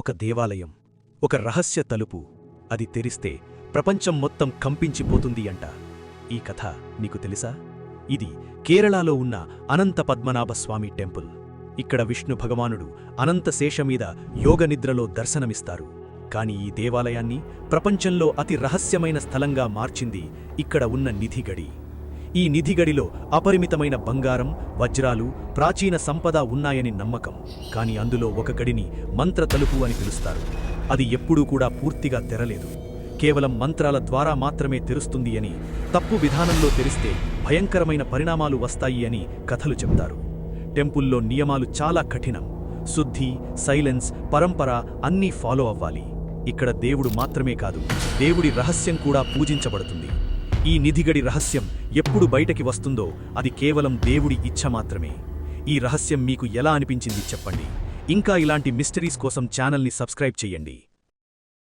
ఒక దేవాలయం, ఒక రహస్య తలుపు. అది తెరిస్తే ప్రపంచం మొత్తం కంపించిపోతుంది అంట. ఈ కథ నీకు తెలుసా? ఇది కేరళలో ఉన్న అనంత పద్మనాభస్వామి టెంపుల్. ఇక్కడ విష్ణు భగవానుడు అనంత శేషమీద యోగనిద్రలో దర్శనమిస్తారు. కాని ఈ దేవాలయాన్ని ప్రపంచంలో అతి రహస్యమైన స్థలంగా మార్చింది ఇక్కడ ఉన్న నిధిగడి. ఈ నిధిగడిలో అపరిమితమైన బంగారం, వజ్రాలు, ప్రాచీన సంపద ఉన్నాయని నమ్మకం. కాని అందులో ఒక గడిని మంత్ర తలుపు అని పిలుస్తారు. అది ఎప్పుడూ కూడా పూర్తిగా తెరలేదు. కేవలం మంత్రాల ద్వారా మాత్రమే తెరుస్తుంది అని, తప్పు విధానంలో తెరిస్తే భయంకరమైన పరిణామాలు వస్తాయి అని కథలు చెప్తారు. టెంపుల్లో నియమాలు చాలా కఠినం. శుద్ధి, సైలెన్స్, పరంపర అన్నీ ఫాలో అవ్వాలి. ఇక్కడ దేవుడు మాత్రమే కాదు, దేవుడి రహస్యం కూడా పూజించబడుతుంది. ఈ నిధిగడి రహస్యం ఎప్పుడు బయటకి వస్తుందో అది కేవలం దేవుడి ఇచ్ఛ మాత్రమే. ఈ రహస్యం మీకు ఎలా అనిపించింది చెప్పండి. ఇంకా ఇలాంటి మిస్టరీస్ కోసం ఛానల్ని సబ్స్క్రైబ్ చెయ్యండి.